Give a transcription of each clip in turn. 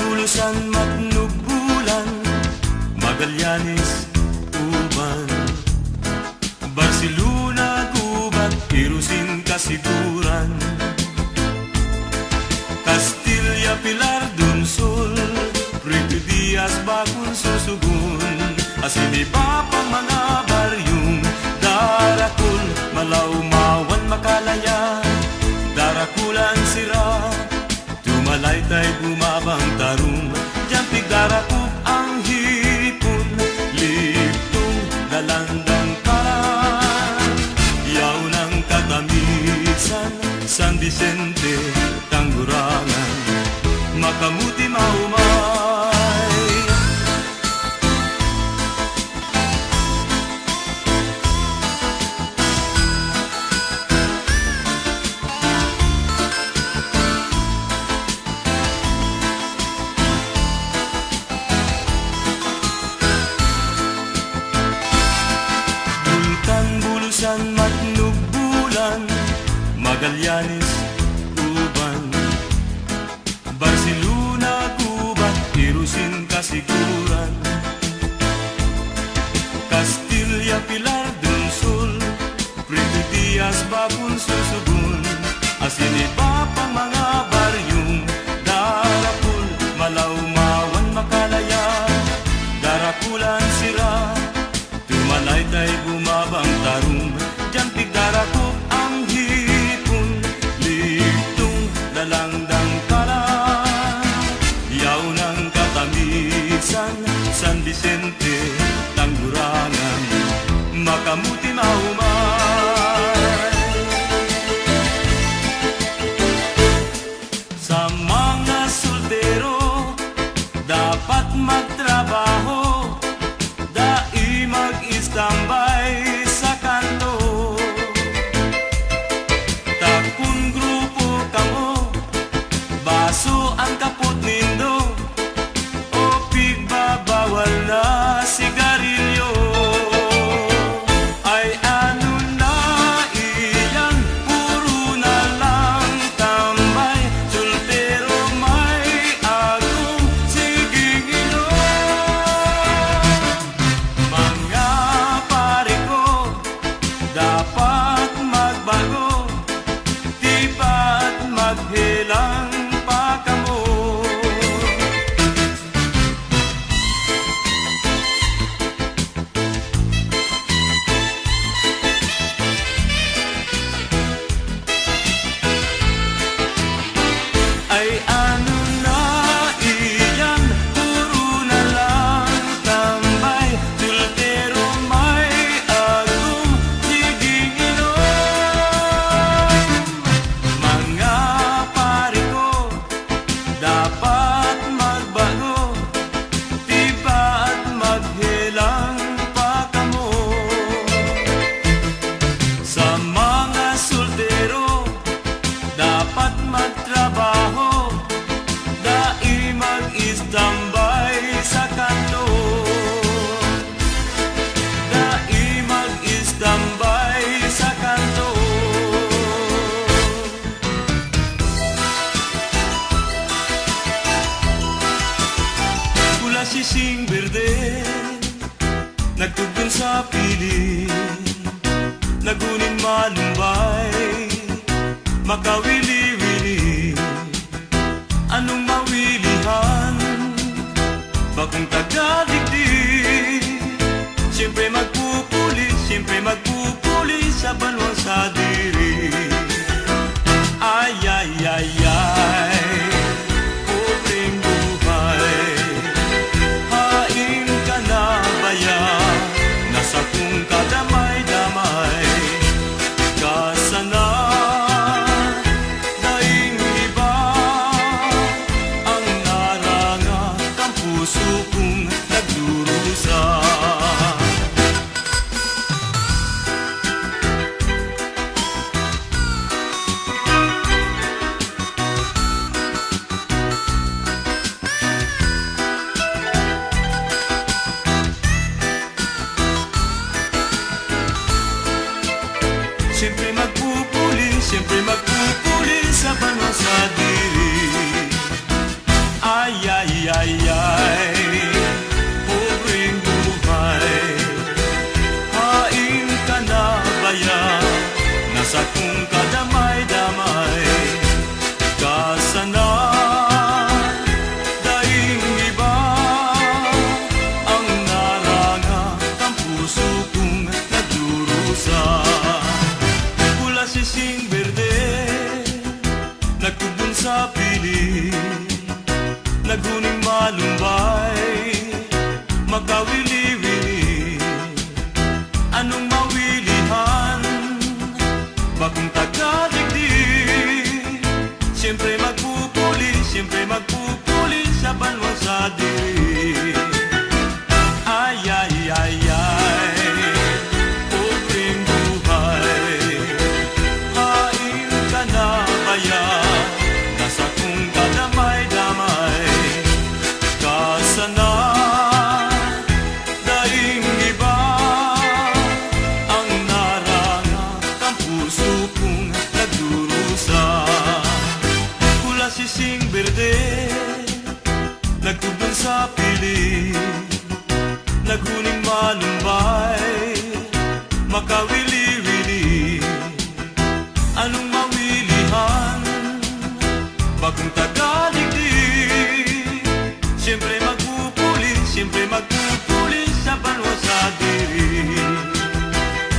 Bulusan, Matnugbulan, Magallanes, Uban, Barcelona, Gubat, Irusin, Kasiguran, Castilla, Pilar, Dunsol, Rito Diaz, Bakun, Susugun, Asiniba pang mga baryong Darakul, Malaumawan, Makalaya, Darakulan, Sira, Tumalaytay, Bumabang, Tarum, Jampig, Darakup, ang hipon, Liptong, Dalandang, Karan, Yaw ng Katamisan, San Vicente, Tanggurangan, Makamuti, Maumay. Bulusan, Matnugbulan, Magallanes, Uban, Barcelona, Gubat, Irusin, Kasiguran, Castilla, Pilar, Dunsol, Rito Diaz, Bakun, Susugun, Asiniba pang mga baryong Darakul, Malaumawan, Makalaya, Darakulan, Sira, Tumalaytay, Bumabang, Tarum, Jampig, Darakup, ang hipon, Liptong, Dalandang, Kalan, Yaw ng Katamisan, San Vicente, Tanggurangan, Makamuti, Maumay. Sa mga soltero, dapat magtrabaho, mag-istambay sa kanto. Takun grupo kamo, baso ang kaput nindo, o pigbabawal na sigarilyo. Ay ano na iyan, puro na lang tambay, soltero may agong siging dapat magbago, di ba't maghilang pa kamo? Ay ano na iyan, puro na lang tambay, soltero may agong siging inom. Mga pari ko, dapat magbago, di ba't maghilang pa kamo? Sa mga soltero, dapat magtrabaho, dai mag-istambay sa kanto, dai mag-istambay sa kanto. Pula sising berde, nagtugon sa piling, nagunin malumbay, makawili-wili, anong mawilihan, bakong tagadigdig, siyempre magpupuli sa balwang sa diri. Ay, ay, ay, ay, pobreng buhay, hain ka na baya, nasa kung kadamay-damay, kasana daing iba, ang narangat ang puso kong nagdurusa. Ay, ay, ay, ay, pobreng buhay. Hain ka na baya, nasa kung kadamay-damay. Kasana, daing iba, ang narangat ang puso kong nagdurusa. Pula sising berde, nagtubon sa piling, naguning malumbay, makawili-wili. Anong mawilihan, bakong tagadigdig. Siyempre magpupuli sa banwa sa diri. Ay, ay, ay, ay, pobreng buhay. Hain ka na baya, nasa kung kadamay-damay. Kasana, daing iba, ang narangat ang puso kong nagdurusa. Pula sising berde, nagtubon sa piling, naguning malumbay, makawili-wili. Anong mawilihan, bagong tagaligdig. Siyempre magpupuli sa banwa sa diri.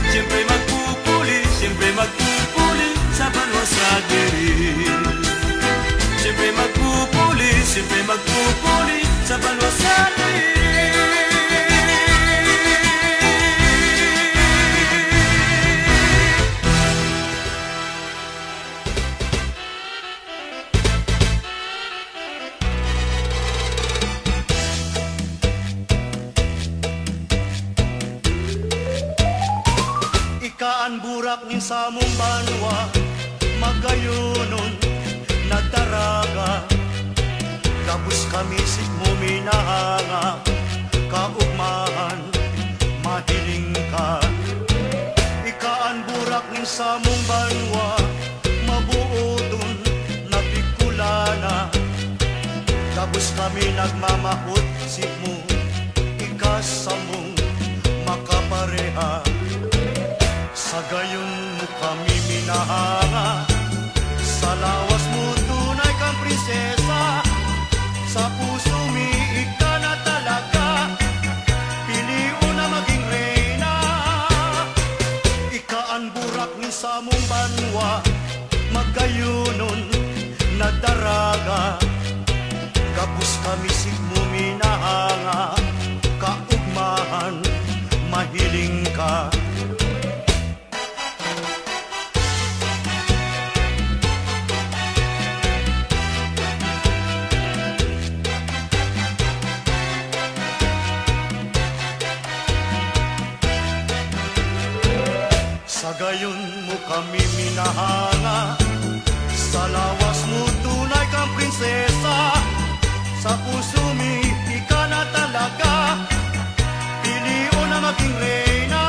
Siyempre magpupuli sa banwa sa diri. Siyempre magpupuli sa banwa sa diri. Kaan burak nin sa mong banwa, magayunon nagdaraga. Gabus kami sit mo minahanga, kaugmahan mahiling ka. Ikaan burak nin sa mong banwa, mabuodon nabikulana. Gabus kami nagmamahot sit mo, ikasa mong makapareha. Sa gayon mo kami minahanga, sa lawas mo tunay kang prinsesa. Sa puso mi ika na talaga, piliw na maging reyna. Ika ang burak ni sa mong banwa, magkayunon na daraga. Gabus kami sig mo minahanga, kaugmahan mahiling ka. Sa gayon mo kami minahanga, sa lawas mo tunay kang prinsesa. Sa puso mi ika na talaga, piliw na maging reyna.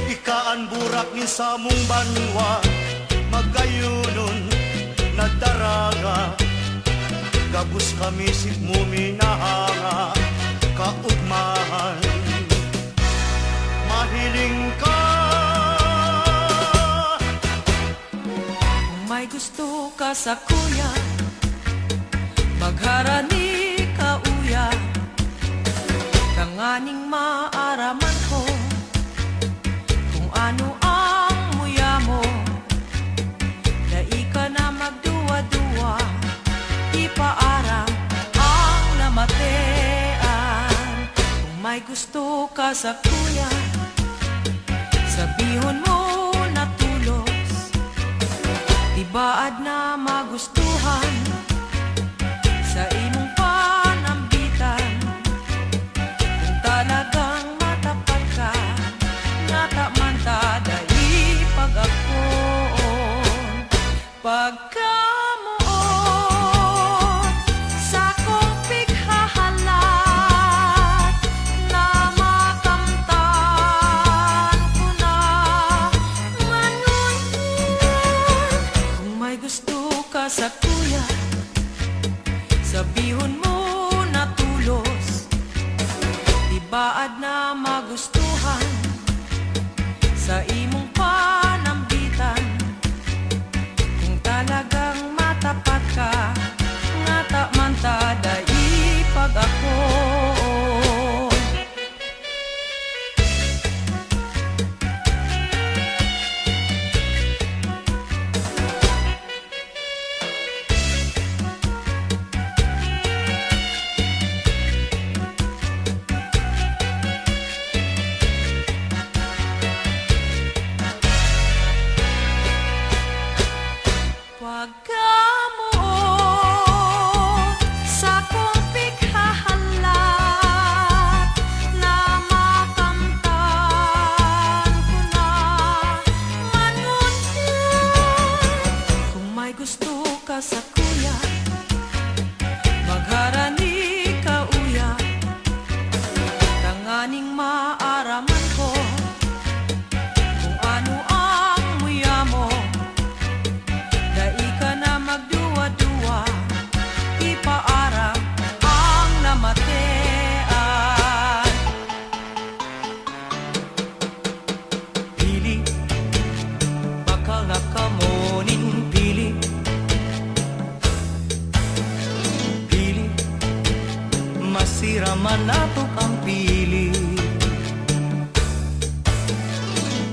Ika ang burak ni sa mong banwa, magayunon nagdaraga. Gabus kami sit mo minahanga, kaugmahan mahiling ka. May gusto ka sa kuya, magharani ka uya. Kanganing maaraman ko kung ano ang muya mo. Dai ka na magduwa-duwa, ipaarang ang namatean. Kung may gusto ka sa kuya, sabihon mo na tulos, tibaad na magustuhan sa imong panambitan. Kung talagang matapat ka, natamanta dahil pag-akon. Pagkamuon sa kong pighahalat, na makamtan ko na manunod. Kung may gusto ka sa kuya, masira man natok ang pili.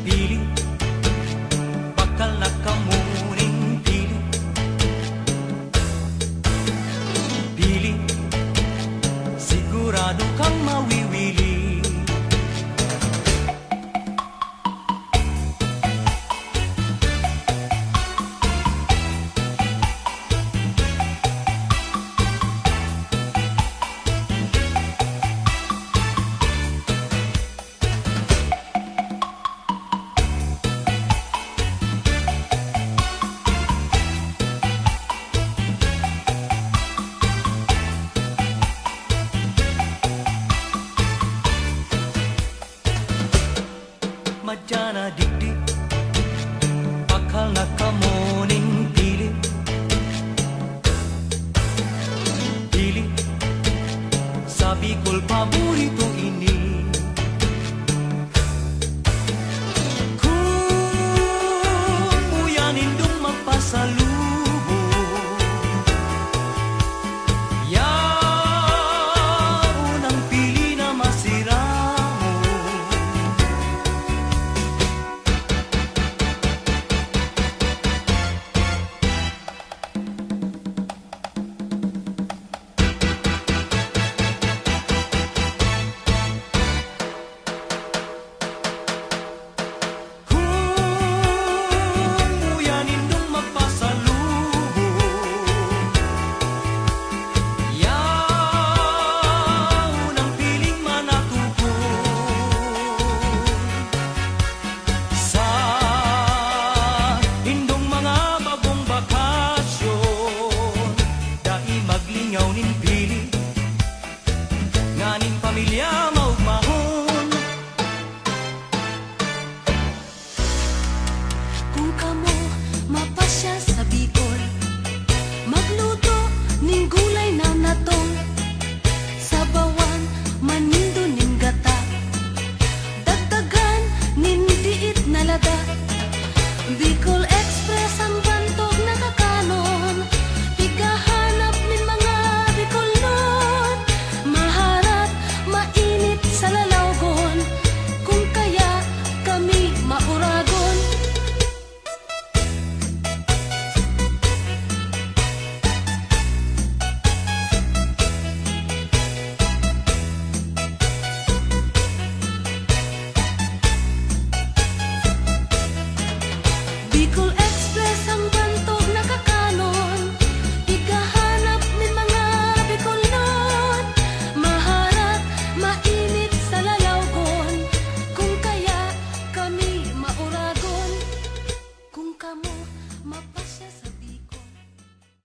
Pili, bakal na kamuning pili. Pili, sigurado kang mawiwili. Madyana dikdik, bakal na kamuning pili. Pili, sabi ko'y paborito ini. Kung uyanin dong magpasalubong, yaon ang pili na masira mo. Pili, nganing pamilya